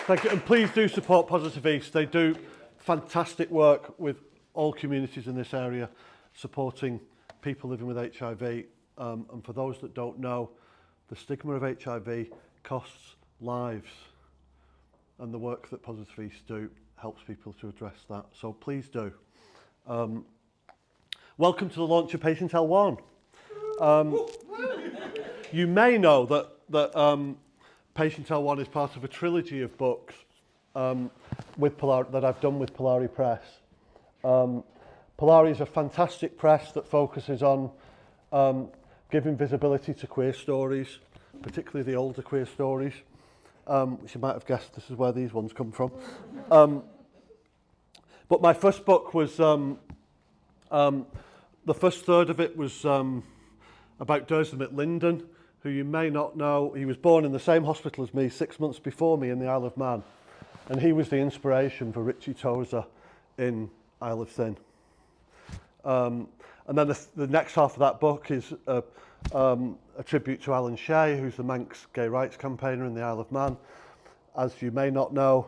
Thank you, and please do support Positive East. They do fantastic work with all communities in this area, supporting people living with HIV. And for those that don't know, the stigma of HIV costs lives, and the work that Positive East do helps people to address that. So please do. Welcome to the launch of Patient L1. You may know that Patient L1 is part of a trilogy of books with Polari, that I've done with Polari Press. Polari is a fantastic press that focuses on giving visibility to queer stories, particularly the older queer stories, which you might have guessed this is where these ones come from. But my first book was, the first third of it was about Durham at Linden, who you may not know. He was born in the same hospital as me 6 months before me in the Isle of Man. And he was the inspiration for Richie Tozer in Isle of Thin. And then the next half of that book is a tribute to Alan Shea, who's the Manx gay rights campaigner in the Isle of Man. As you may not know,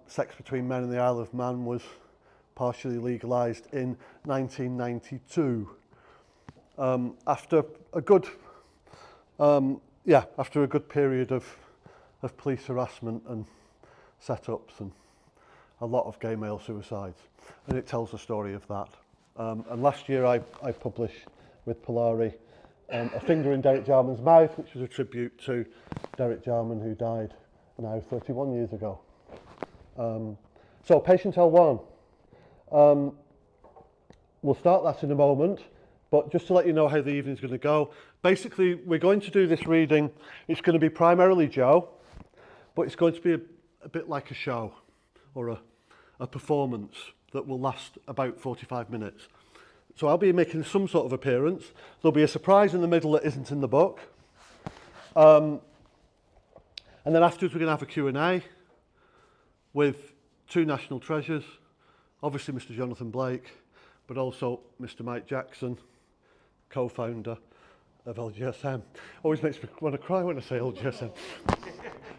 sex between men in the Isle of Man was partially legalised in 1992. After a good period of police harassment and setups and a lot of gay male suicides, and it tells the story of that. And last year I published with Polari A Finger in Derek Jarman's Mouth, which was a tribute to Derek Jarman, who died now 31 years ago. So Patient L1, we'll start that in a moment. But just to let you know how the evening's going to go, basically we're going to do this reading. It's going to be primarily Joe, but it's going to be a bit like a show or a performance that will last about 45 minutes. So I'll be making some sort of appearance. There'll be a surprise in the middle that isn't in the book. And then afterwards we're going to have a Q&A with two national treasures, obviously Mr. Jonathan Blake, but also Mr. Mike Jackson, co-founder of LGSM. Always makes me want to cry when I say LGSM.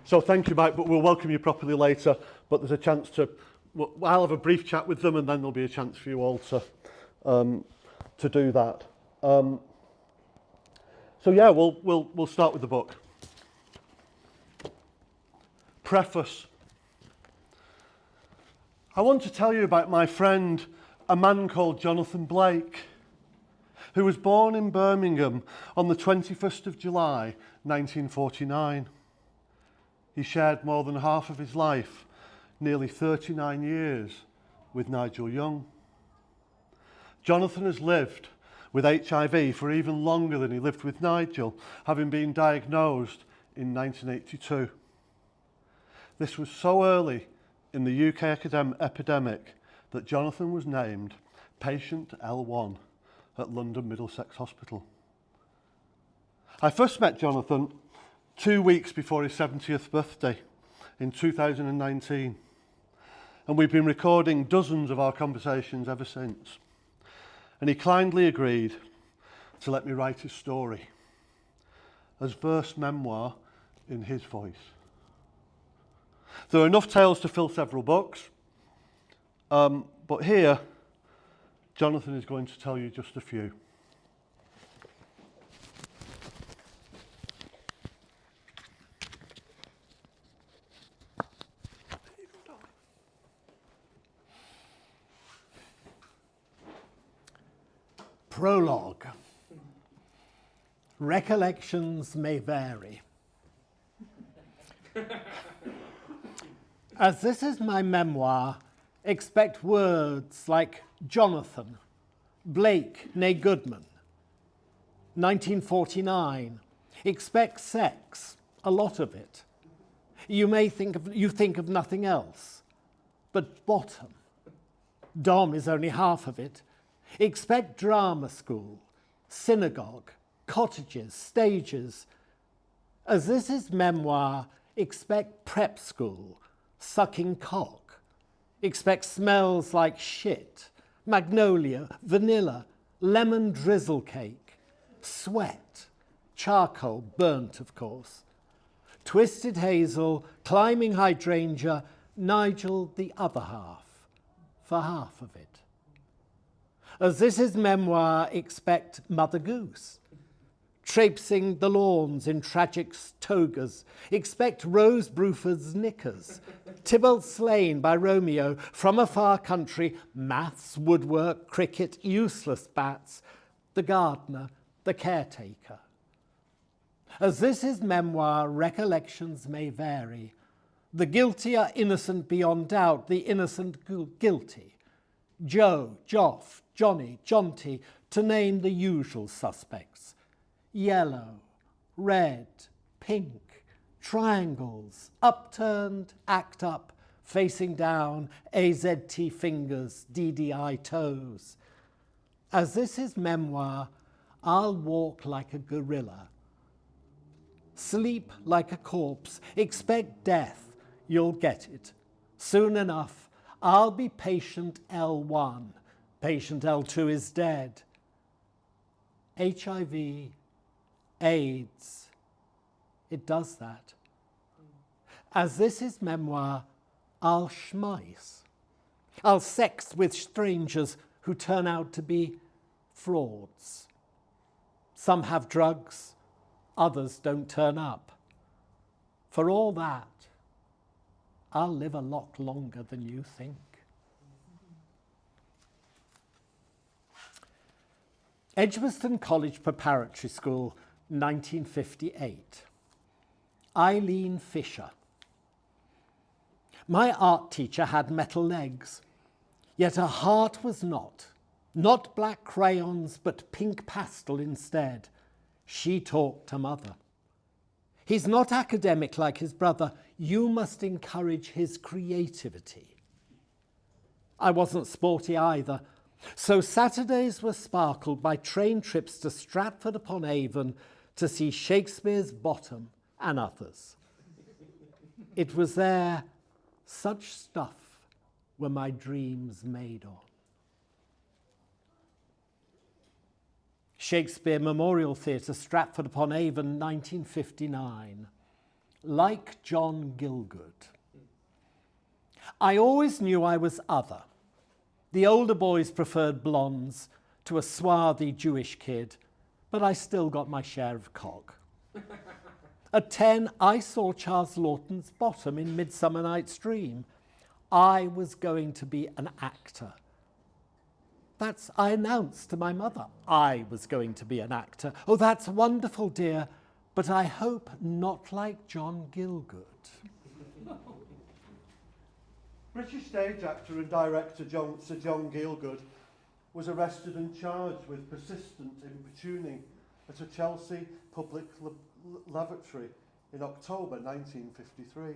So thank you, Mike, but we'll welcome you properly later. But there's a chance to, I'll have a brief chat with them, and then there'll be a chance for you all to do that. So yeah, we'll start with the book. Preface. I want to tell you about my friend, a man called Jonathan Blake, who was born in Birmingham on the 21st of July, 1949. He shared more than half of his life, nearly 39 years, with Nigel Young. Jonathan has lived with HIV for even longer than he lived with Nigel, having been diagnosed in 1982. This was so early in the UK epidemic that Jonathan was named Patient L1 at London Middlesex Hospital. I first met Jonathan 2 weeks before his 70th birthday in 2019, and we've been recording dozens of our conversations ever since. And he kindly agreed to let me write his story as verse memoir in his voice. There are enough tales to fill several books, but here, Jonathan is going to tell you just a few. Prologue. Recollections may vary. As this is my memoir, expect words like Jonathan, Blake, nay Goodman, 1949. Expect sex, a lot of it. You think of nothing else, but bottom. Dom is only half of it. Expect drama school, synagogue, cottages, stages. As this is memoir, expect prep school, sucking cock. Expect smells like shit, magnolia, vanilla, lemon drizzle cake, sweat, charcoal, burnt of course. Twisted Hazel, Climbing Hydrangea, Nigel the other half, for half of it. As this is memoir, expect Mother Goose, traipsing the lawns in tragic togas. Expect Rose Bruford's knickers, Tybalt slain by Romeo, from a far country, maths, woodwork, cricket, useless bats, the gardener, the caretaker. As this is memoir, recollections may vary. The guilty are innocent beyond doubt, the innocent guilty. Joe, Joff, Johnny, Jonty, to name the usual suspects. Yellow, red, pink, triangles, upturned, act up, facing down, AZT fingers, DDI toes. As this is memoir, I'll walk like a gorilla. Sleep like a corpse, expect death, you'll get it. Soon enough, I'll be patient L1, patient L2 is dead. HIV, AIDS, it does that. As this is memoir, I'll schmice. I'll sex with strangers who turn out to be frauds. Some have drugs, others don't turn up. For all that, I'll live a lot longer than you think. Edgbaston College Preparatory School, 1958. Eileen Fisher. My art teacher had metal legs, yet her heart was not black crayons, but pink pastel instead. She talked to Mother. He's not academic like his brother. You must encourage his creativity. I wasn't sporty either, so Saturdays were sparkled by train trips to Stratford-upon-Avon to see Shakespeare's Bottom and others. It was there such stuff were my dreams made on. Shakespeare Memorial Theatre, Stratford-upon-Avon, 1959. Like John Gielgud. I always knew I was other. The older boys preferred blondes to a swarthy Jewish kid, but I still got my share of cock. At 10, I saw Charles Laughton's Bottom in Midsummer Night's Dream. I was going to be an actor. I announced to my mother I was going to be an actor. Oh, that's wonderful, dear, but I hope not like John Gielgud. British stage actor and director Sir John Gielgud was arrested and charged with persistent importuning at a Chelsea public lavatory in October 1953,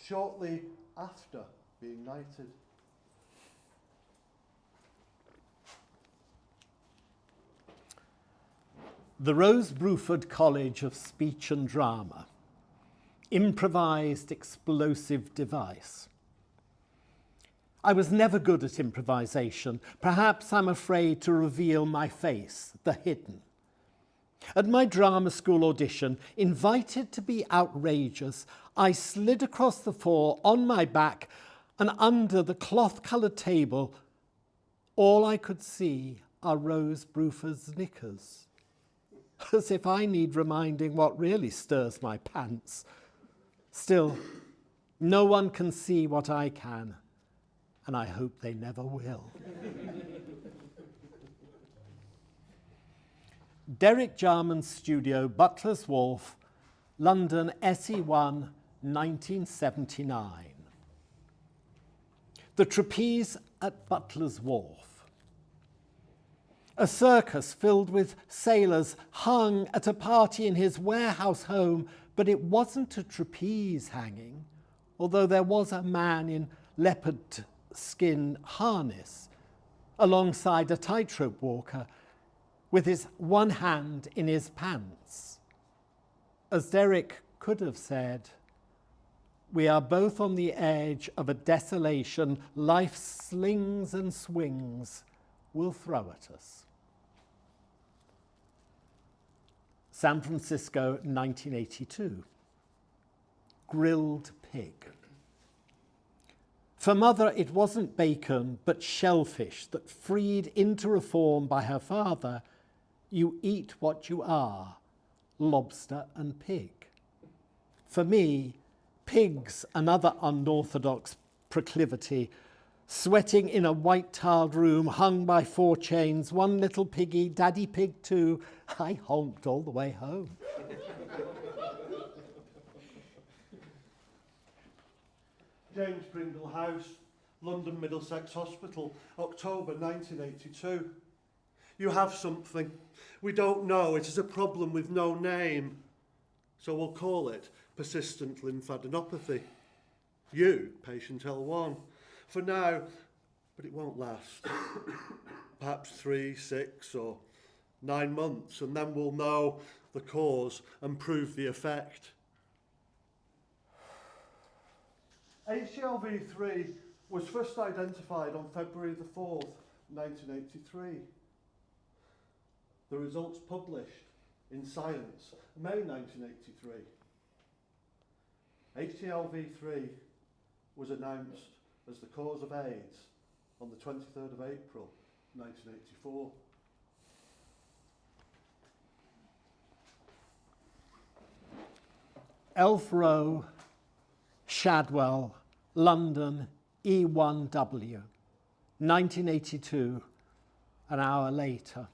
shortly after being knighted. The Rose Bruford College of Speech and Drama. Improvised explosive device. I was never good at improvisation. Perhaps I'm afraid to reveal my face, the hidden. At my drama school audition, invited to be outrageous, I slid across the floor on my back and under the cloth-coloured table, all I could see are Rose Bruford's knickers. As if I need reminding what really stirs my pants. Still, no one can see what I can, and I hope they never will. Derek Jarman's studio, Butler's Wharf, London, SE1, 1979. The trapeze at Butler's Wharf. A circus filled with sailors hung at a party in his warehouse home, but it wasn't a trapeze hanging, although there was a man in leopard skin harness alongside a tightrope walker with his one hand in his pants. As Derek could have said, we are both on the edge of a desolation life slings and swings will throw at us. San Francisco, 1982. grilled pig. For mother, it wasn't bacon, but shellfish that, freed into reform by her father, you eat what you are, lobster and pig. For me, pigs, another unorthodox proclivity, sweating in a white-tiled room hung by 4 chains, one little piggy, daddy pig too. I honked all the way home. James Pringle House, London Middlesex Hospital, October 1982. You have something. We don't know. It is a problem with no name. So we'll call it persistent lymphadenopathy. You, patient L1. For now, but it won't last. Perhaps 3, 6 or 9 months, and then we'll know the cause and prove the effect. HTLV-3 was first identified on February the 4th, 1983. The results published in Science, May 1983. HTLV-3 was announced as the cause of AIDS on the 23rd of April, 1984. Elf Row, Shadwell, London, E1W, 1982, an hour later.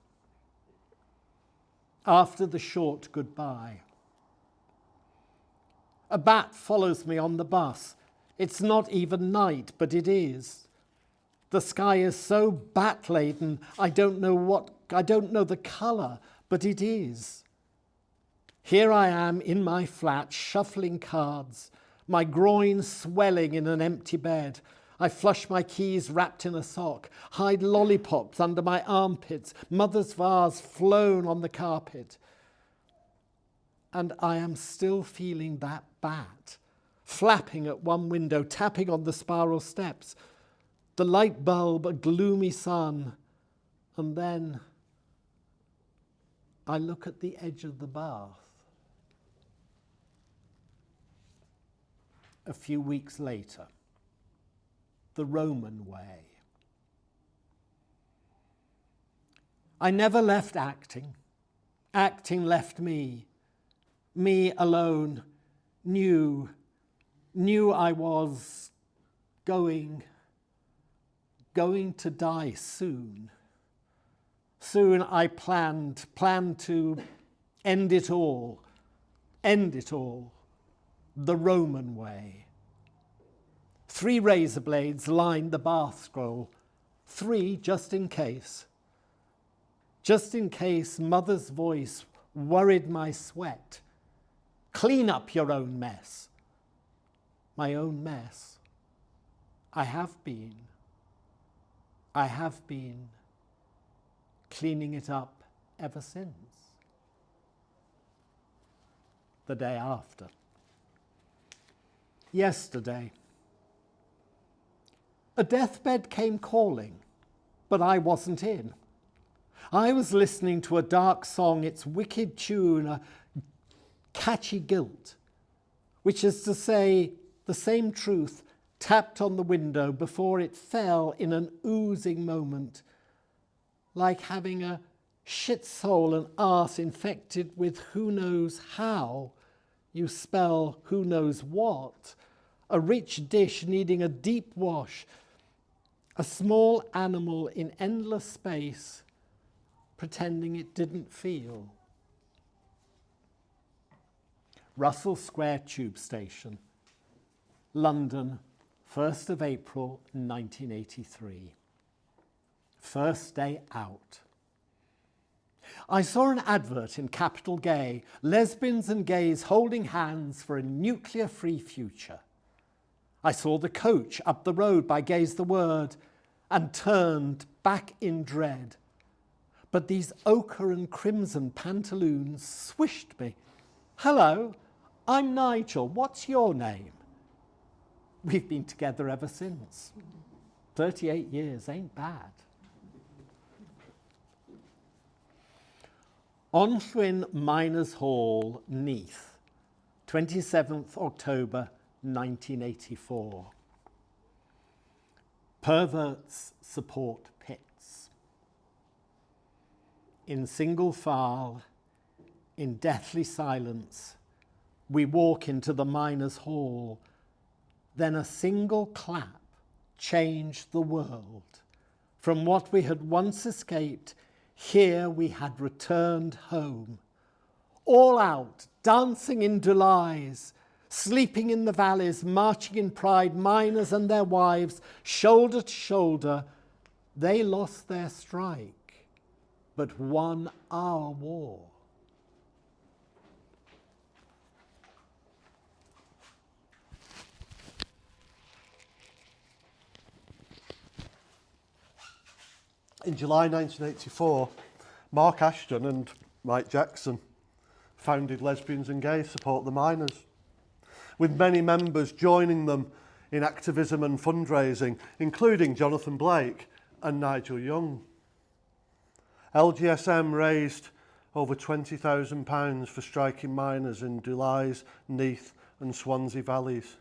After the short goodbye. A bat follows me on the bus. It's not even night, but it is. The sky is so bat-laden, I don't know the colour, but it is. Here I am in my flat, shuffling cards, my groin swelling in an empty bed. I flush my keys wrapped in a sock, hide lollipops under my armpits, mother's vase flown on the carpet. And I am still feeling that bat, flapping at one window, tapping on the spiral steps, the light bulb, a gloomy sun, and then I look at the edge of the bath. A few weeks later, the Roman way. I never left acting. Acting left me. Me alone knew I was going to die soon. Soon I planned to end it all, the Roman way. 3 razor blades lined the bath scroll, 3 just in case mother's voice worried my sweat. Clean up your own mess. My own mess. I have been cleaning it up ever since. The day after. Yesterday. A deathbed came calling, but I wasn't in. I was listening to a dark song, its wicked tune, a catchy guilt, which is to say, the same truth tapped on the window before it fell in an oozing moment, like having a shitsole and arse infected with who knows how you spell who knows what, a rich dish needing a deep wash, a small animal in endless space pretending it didn't feel. Russell Square Tube Station, London, 1st of April 1983. First day out. I saw an advert in Capital Gay, lesbians and gays holding hands for a nuclear-free future. I saw the coach up the road by Gay's the Word and turned back in dread. But these ochre and crimson pantaloons swished me. Hello, I'm Nigel. What's your name? We've been together ever since. 38 years ain't bad. Onllwyn Miners Hall, Neath, 27th October 1984. Perverts support pits. In single file, in deathly silence, we walk into the miners' hall. Then a single clap changed the world. From what we had once escaped, here we had returned home. All out, dancing in Julys, sleeping in the valleys, marching in pride, miners and their wives, shoulder to shoulder. They lost their strike, but won our war. In July 1984, Mark Ashton and Mike Jackson founded Lesbians and Gays Support the Miners, with many members joining them in activism and fundraising, including Jonathan Blake and Nigel Young. LGSM raised over £20,000 for striking miners in Julys, Neath and Swansea valleys,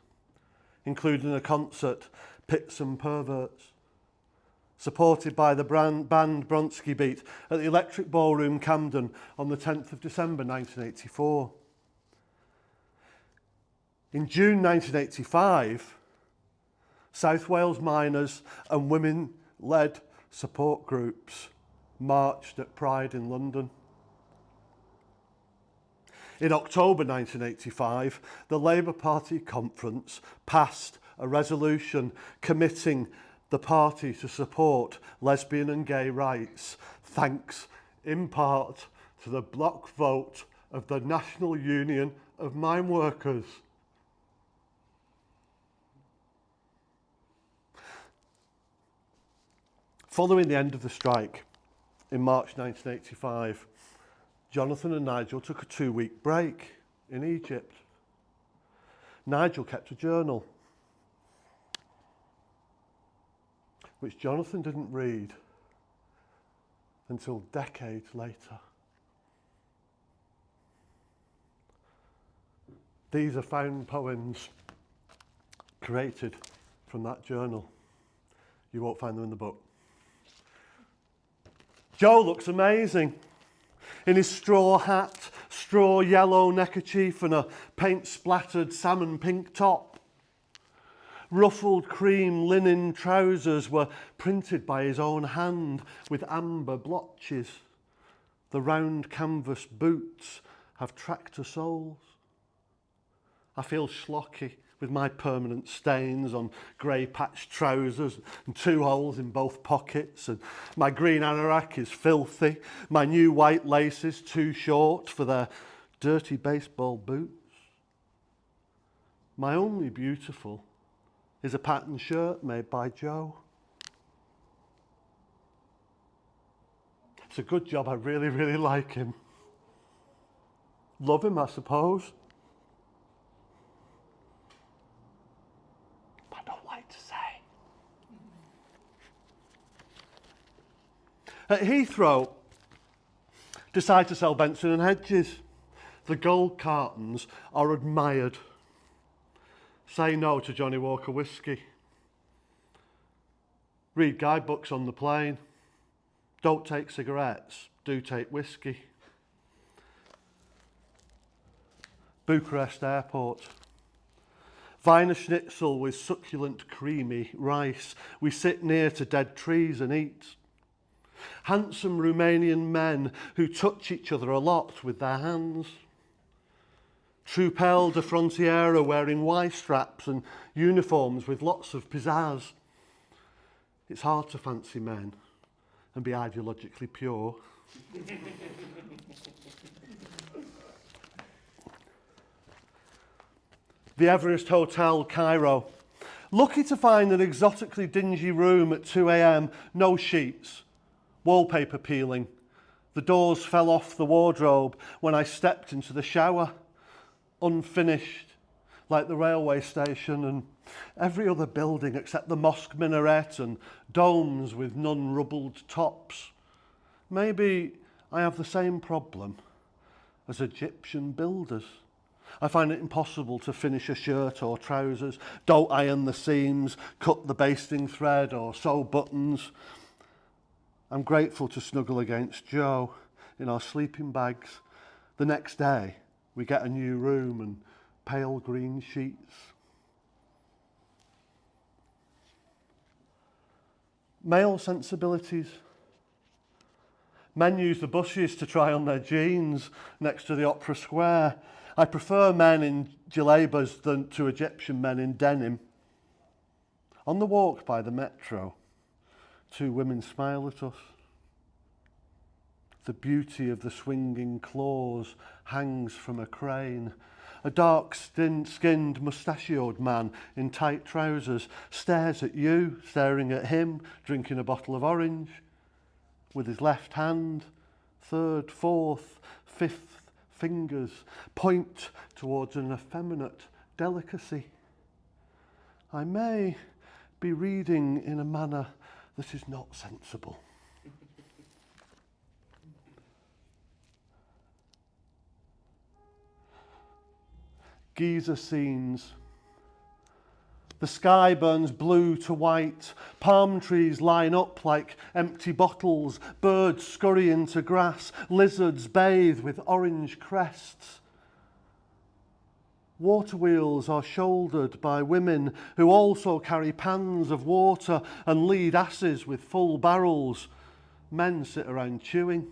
including a concert, Pits and Perverts, supported by the band Bronski Beat at the Electric Ballroom, Camden, on the 10th of December 1984. In June 1985, South Wales miners and women-led support groups marched at Pride in London. In October 1985, the Labour Party conference passed a resolution committing the party to support lesbian and gay rights, thanks in part to the block vote of the National Union of Mine Workers. Following the end of the strike in March 1985, Jonathan and Nigel took a 2-week break in Egypt. Nigel kept a journal, which Jonathan didn't read until decades later. These are found poems created from that journal. You won't find them in the book. Joe looks amazing in his straw hat, straw yellow neckerchief and a paint-splattered salmon pink top. Ruffled cream linen trousers were printed by his own hand with amber blotches. The round canvas boots have tractor soles. I feel schlocky with my permanent stains on grey patched trousers and 2 holes in both pockets, and my green anorak is filthy. My new white laces too short for their dirty baseball boots. My only beautiful is a patterned shirt made by Joe. It's a good job. I really, really like him. Love him, I suppose. I don't like to say. At Heathrow, decide to sell Benson and Hedges. The gold cartons are admired. Say no to Johnny Walker whiskey. Read guidebooks on the plane. Don't take cigarettes, do take whiskey. Bucharest Airport. Wiener Schnitzel with succulent creamy rice. We sit near to dead trees and eat. Handsome Romanian men who touch each other a lot with their hands. Troupelle de Frontiera wearing Y-straps and uniforms with lots of pizzazz. It's hard to fancy men and be ideologically pure. The Everest Hotel, Cairo. Lucky to find an exotically dingy room at 2 a.m, no sheets, wallpaper peeling. The doors fell off the wardrobe when I stepped into the shower. Unfinished, like the railway station and every other building except the mosque minaret and domes with none rubbled tops. Maybe I have the same problem as Egyptian builders. I find it impossible to finish a shirt or trousers, don't iron the seams, cut the basting thread or sew buttons. I'm grateful to snuggle against Joe in our sleeping bags. The next day, we get a new room and pale green sheets. Male sensibilities. Men use the bushes to try on their jeans next to the Opera Square. I prefer men in jalebas than to Egyptian men in denim. On the walk by the metro, 2 women smile at us. The beauty of the swinging claws hangs from a crane. A dark-skinned, mustachioed man in tight trousers stares at you, staring at him, drinking a bottle of orange. With his left hand, 3rd, 4th, 5th fingers point towards an effeminate delicacy. I may be reading in a manner that is not sensible. Giza scenes. The sky burns blue to white, palm trees line up like empty bottles, birds scurry into grass, lizards bathe with orange crests. Water wheels are shouldered by women who also carry pans of water and lead asses with full barrels. Men sit around chewing.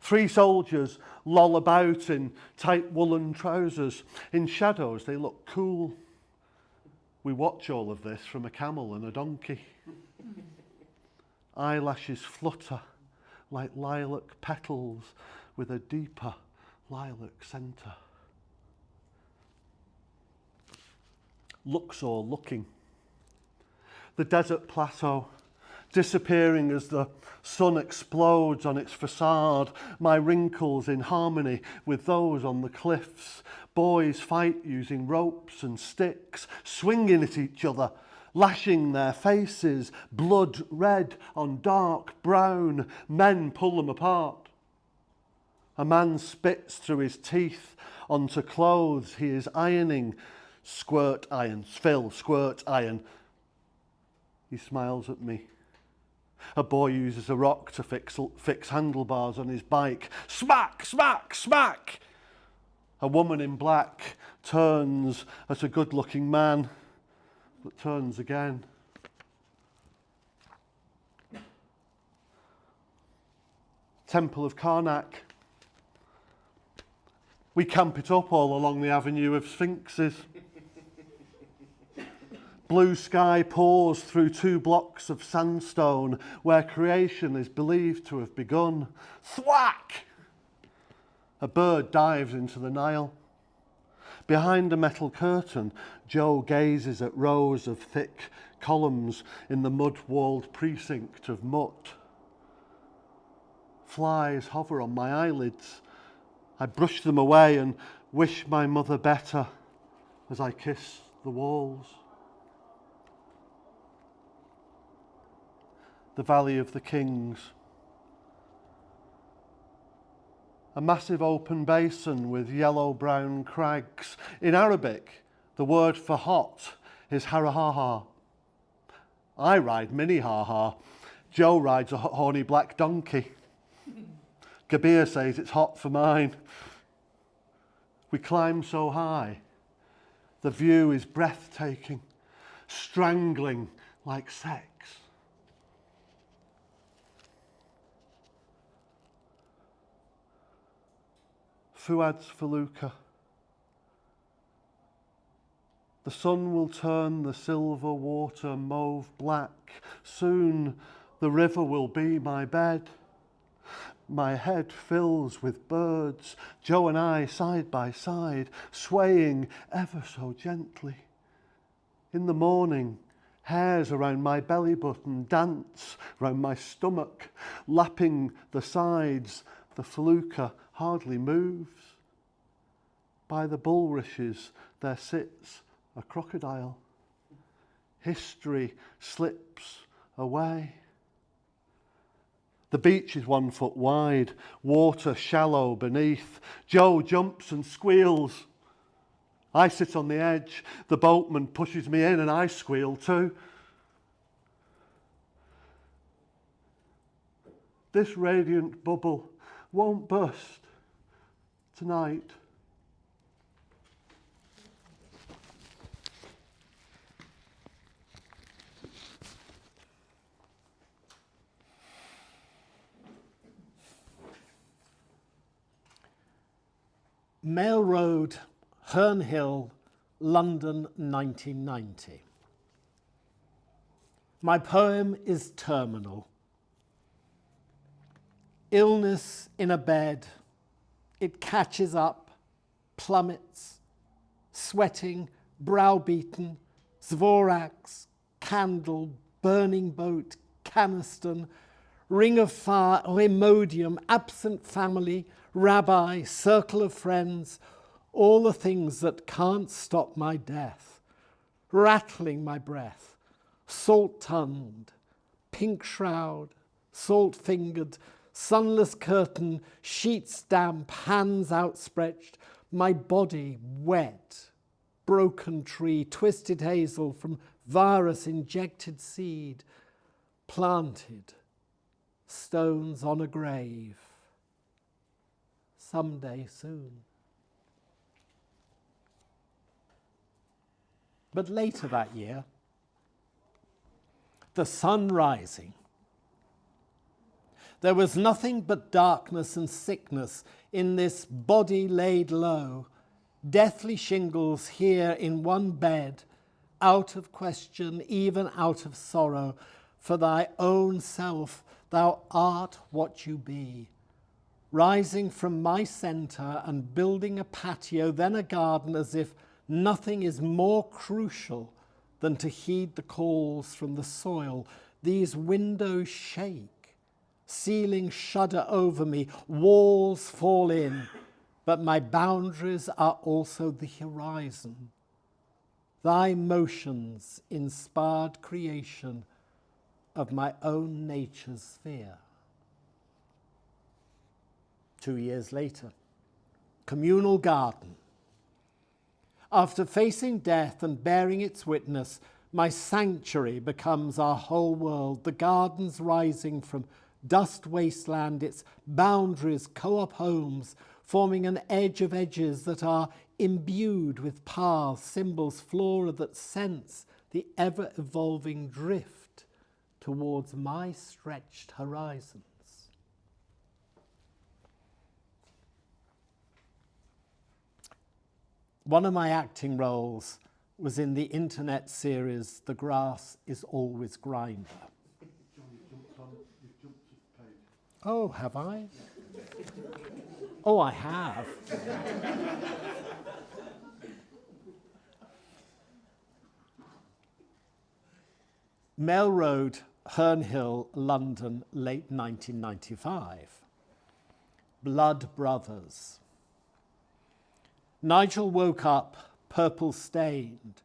3 soldiers loll about in tight woolen trousers. In shadows, they look cool. We watch all of this from a camel and a donkey. Eyelashes flutter like lilac petals with a deeper lilac centre. Luxor looking. The desert plateau, disappearing as the sun explodes on its facade, my wrinkles in harmony with those on the cliffs. Boys fight using ropes and sticks, swinging at each other, lashing their faces, blood red on dark brown. Men pull them apart. A man spits through his teeth onto clothes he is ironing. Squirt iron, Phil, squirt iron. He smiles at me. A boy uses a rock to fix handlebars on his bike. Smack, smack, smack! A woman in black turns at a good-looking man, but turns again. Temple of Karnak. We camp it up all along the avenue of sphinxes. Blue sky pours through 2 blocks of sandstone where creation is believed to have begun. Thwack! A bird dives into the Nile. Behind a metal curtain, Joe gazes at rows of thick columns in the mud-walled precinct of Mutt. Flies hover on my eyelids. I brush them away and wish my mother better as I kiss the walls. The Valley of the Kings. A massive open basin with yellow-brown crags. In Arabic, the word for hot is harahaha. I ride mini-ha-ha. Joe rides a horny black donkey. Kabir says it's hot for mine. We climb so high. The view is breathtaking, strangling like sex. Fuad's felucca. The sun will turn the silver water mauve black. Soon the river will be my bed. My head fills with birds, Joe and I side by side, swaying ever so gently. In the morning, hairs around my belly button dance round my stomach, lapping the sides. The felucca hardly moves. By the bulrushes there sits a crocodile. History slips away. The beach is 1 foot wide, water shallow beneath. Joe jumps and squeals. I sit on the edge. The boatman pushes me in and I squeal too. This radiant bubble won't burst tonight. Mail Road, Herne Hill, London, 1990. My poem is terminal. Illness in a bed, it catches up, plummets, sweating, browbeaten, Zvorax, candle, burning boat, Caniston, ring of fire, Remodium, absent family, rabbi, circle of friends, all the things that can't stop my death, rattling my breath, salt-tongued, pink shroud, salt-fingered, sunless curtain, sheets damp, hands outstretched, my body wet, broken tree, twisted hazel from virus-injected seed, planted, stones on a grave, someday soon. But later that year, the sun rising, there was nothing but darkness and sickness in this body laid low, deathly shingles here in one bed, out of question, even out of sorrow, for thy own self, thou art what you be. Rising from my centre and building a patio, then a garden, as if nothing is more crucial than to heed the calls from the soil. These windows shake, ceilings shudder over me, walls fall in, but my boundaries are also the horizon. Thy motions inspired creation of my own nature's sphere. 2 years later, communal garden. After facing death and bearing its witness, my sanctuary becomes our whole world, the gardens rising from dust wasteland, its boundaries co-op homes, forming an edge of edges that are imbued with paths, symbols, flora that sense the ever-evolving drift towards my stretched horizons. One of my acting roles was in the internet series The Grass is Always Greener. Oh, have I? Oh, I have. Mail Road, Herne Hill, London, late 1995. Blood Brothers. Nigel woke up purple-stained,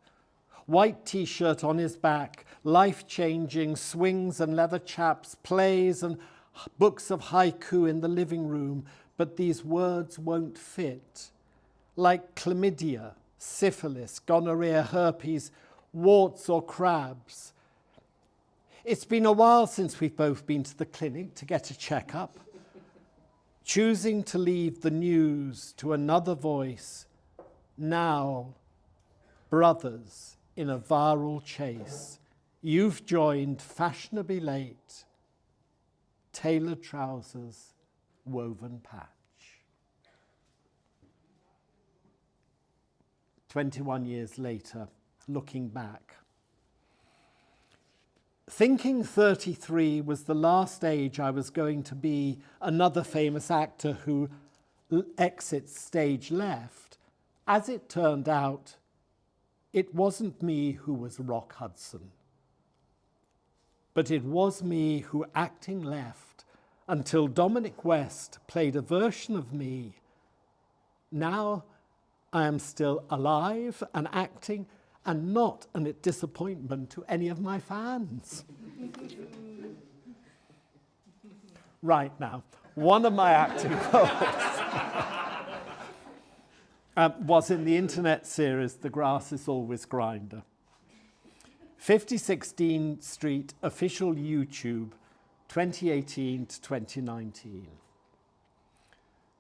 white T-shirt on his back, life-changing swings and leather chaps, plays and books of haiku in the living room, but these words won't fit. Like chlamydia, syphilis, gonorrhea, herpes, warts or crabs. It's been a while since we've both been to the clinic to get a checkup. Choosing to leave the news to another voice, now, brothers in a viral chase, you've joined fashionably late, tailored trousers, woven patch. 21 years later, looking back. Thinking 33 was the last age I was going to be another famous actor who exits stage left, as it turned out, it wasn't me who was Rock Hudson, but it was me who acting left until Dominic West played a version of me. Now I am still alive and acting, and not a disappointment to any of my fans. Right now, one of my acting roles was in the internet series The Grass is Always Grinder. 56 Dean Street, official YouTube, 2018 to 2019.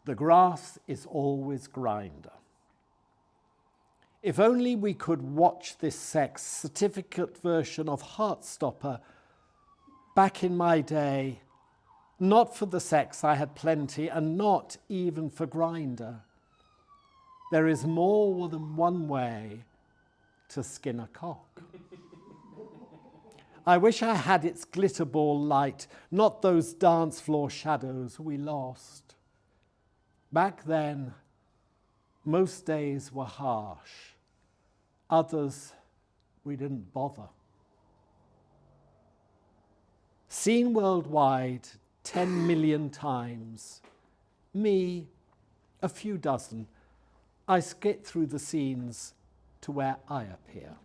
The grass is always grinder. If only we could watch this sex certificate version of Heartstopper back in my day, not for the sex I had plenty and not even for grinder. There is more than one way to skin a cock. I wish I had its glitter ball light, not those dance floor shadows we lost. Back then, most days were harsh. Others, we didn't bother. Seen worldwide 10 million times. Me, a few dozen. I skip through the scenes to where I appear.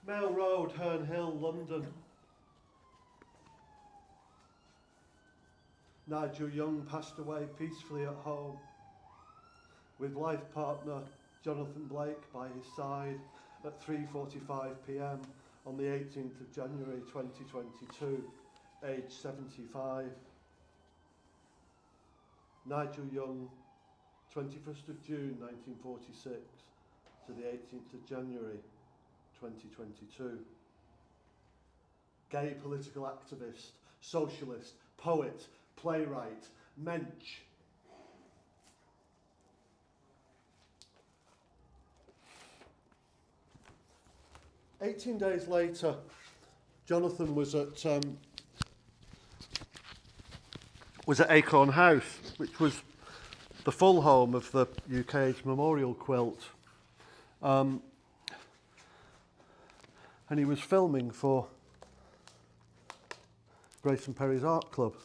Mill Road, Herne Hill, London. Nigel Young passed away peacefully at home, with life partner Jonathan Blake by his side at 3:45 p.m. on the 18th of January 2022, aged 75. Nigel Young, 21st of June 1946 to the 18th of January 2022. Gay political activist, socialist, poet, playwright, mensch. "18 days later, Jonathan was at Acorn House, which was the full home of the UK's memorial quilt. And he was filming for Grayson Perry's Art Club.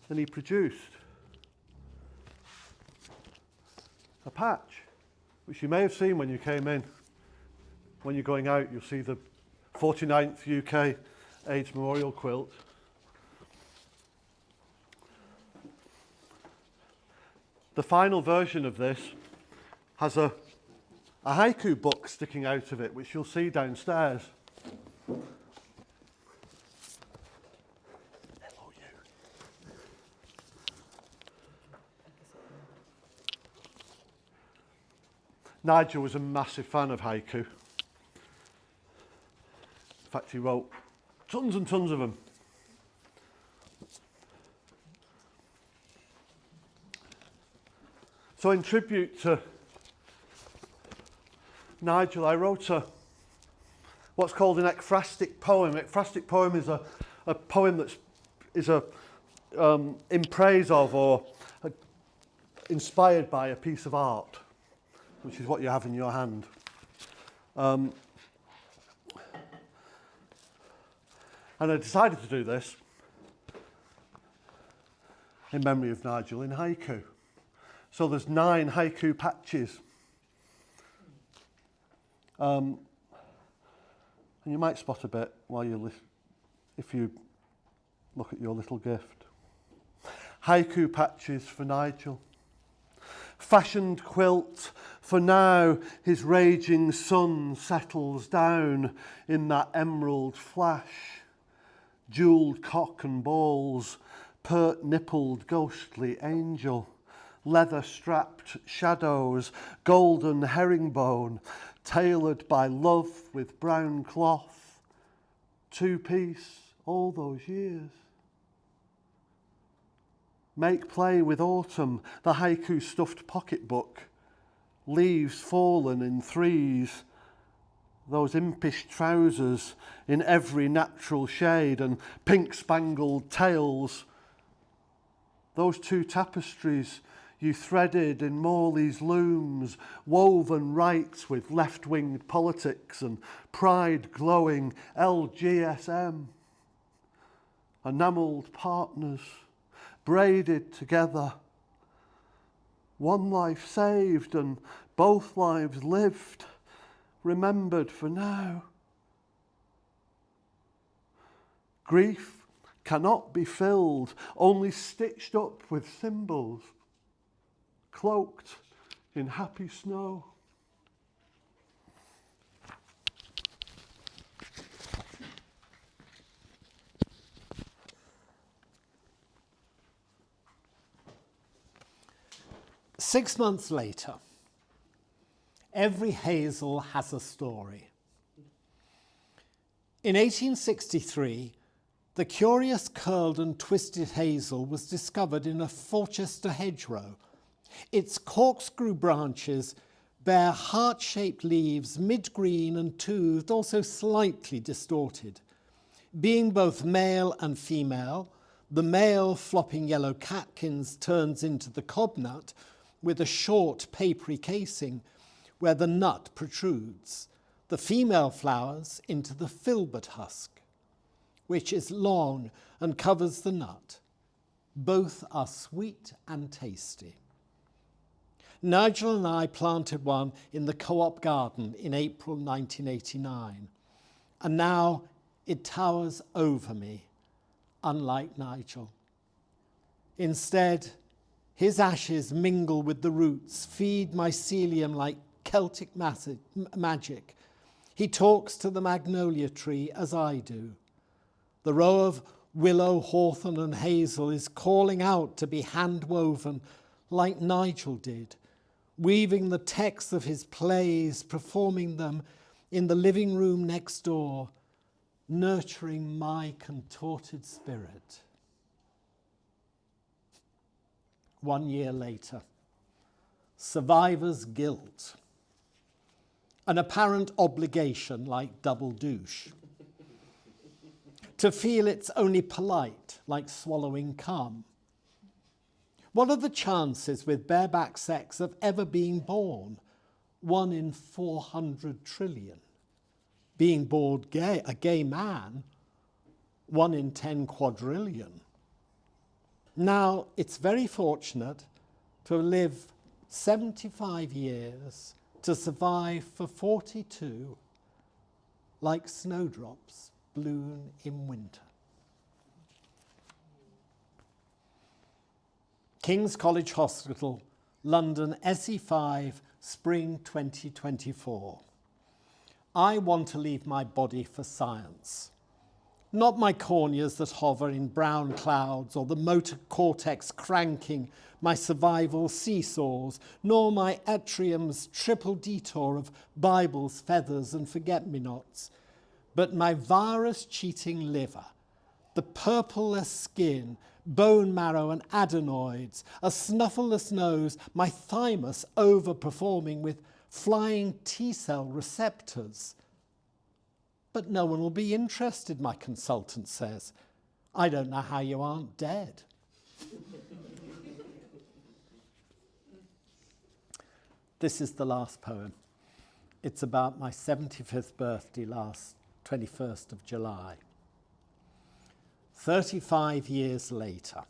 And he produced a patch, which you may have seen when you came in. When you're going out, you'll see the 49th UK AIDS Memorial Quilt. The final version of this has a haiku book sticking out of it, which you'll see downstairs. Hello, you. Nigel was a massive fan of haiku. In fact, he wrote tons and tons of them. So in tribute to Nigel, I wrote what's called an ekphrastic poem. Ekphrastic poem is a poem that is in praise of or inspired by a piece of art, which is what you have in your hand. And I decided to do this in memory of Nigel in haiku. So there's 9 haiku patches. And you might spot a bit while if you look at your little gift. Haiku patches for Nigel. Fashioned quilt, for now his raging sun settles down in that emerald flash. Jewelled cock and balls, pert-nippled ghostly angel, leather-strapped shadows, golden herringbone, tailored by love with brown cloth, 2-piece all those years. Make play with autumn, the haiku stuffed pocketbook, leaves fallen in 3s, those impish trousers in every natural shade and pink-spangled tails, those 2 tapestries you threaded in Morley's looms, woven right with left-winged politics and pride-glowing LGSM. Enamelled partners, braided together. One life saved and both lives lived, remembered for now. Grief cannot be filled, only stitched up with symbols, cloaked in happy snow. Six months later, every hazel has a story. In 1863, the curious curled and twisted hazel was discovered in a Forchester hedgerow. Its corkscrew branches bear heart-shaped leaves, mid-green and toothed, also slightly distorted. Being both male and female, the male flopping yellow catkins turns into the cobnut with a short papery casing where the nut protrudes. The female flowers into the filbert husk, which is long and covers the nut. Both are sweet and tasty. Nigel and I planted one in the Co-op garden in April 1989, and now it towers over me, unlike Nigel. Instead, his ashes mingle with the roots, feed mycelium like Celtic magic. He talks to the magnolia tree as I do. The row of willow, hawthorn and hazel is calling out to be hand-woven like Nigel did, weaving the texts of his plays, performing them in the living room next door, nurturing my contorted spirit. 1 year later, survivor's guilt, an apparent obligation like double douche, to feel it's only polite like swallowing cum. What are the chances with bareback sex of ever being born? 1 in 400 trillion. Being born gay, a gay man, 1 in 10 quadrillion. Now, it's very fortunate to live 75 years, to survive for 42, like snowdrops bloom in winter. King's College Hospital, London, SE5, spring 2024. I want to leave my body for science. Not my corneas that hover in brown clouds, or the motor cortex cranking my survival seesaws, nor my atrium's triple detour of Bibles, feathers and forget-me-nots, but my virus-cheating liver, the purpleless skin, bone marrow and adenoids, a snuffleless nose, my thymus overperforming with flying T-cell receptors. But no one will be interested, my consultant says. I don't know how you aren't dead. This is the last poem. It's about my 75th birthday last 21st of July. 35 years later.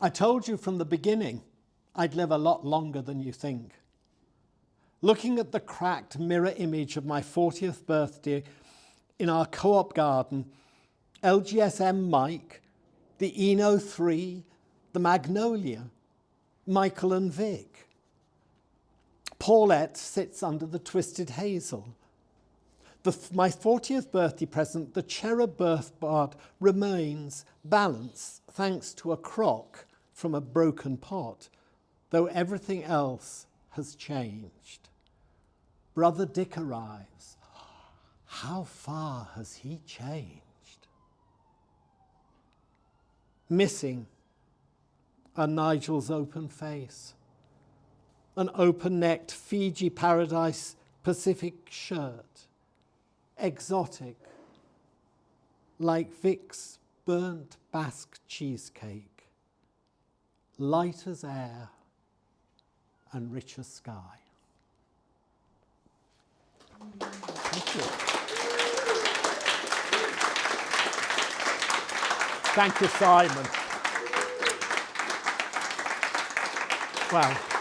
I told you from the beginning I'd live a lot longer than you think. Looking at the cracked mirror image of my 40th birthday in our Co-op garden, LGSM Mike, the Eno 3, the Magnolia, Michael and Vic. Paulette sits under the twisted hazel. My 40th birthday present, the cherub birthbard, remains balanced thanks to a crock from a broken pot, though everything else has changed. Brother Dick arrives. How far has he changed? Missing are Nigel's open face, an open-necked Fiji Paradise Pacific shirt, exotic, like Vic's burnt Basque cheesecake, light as air and rich as sky. Thank you. Thank you, Simon. Well.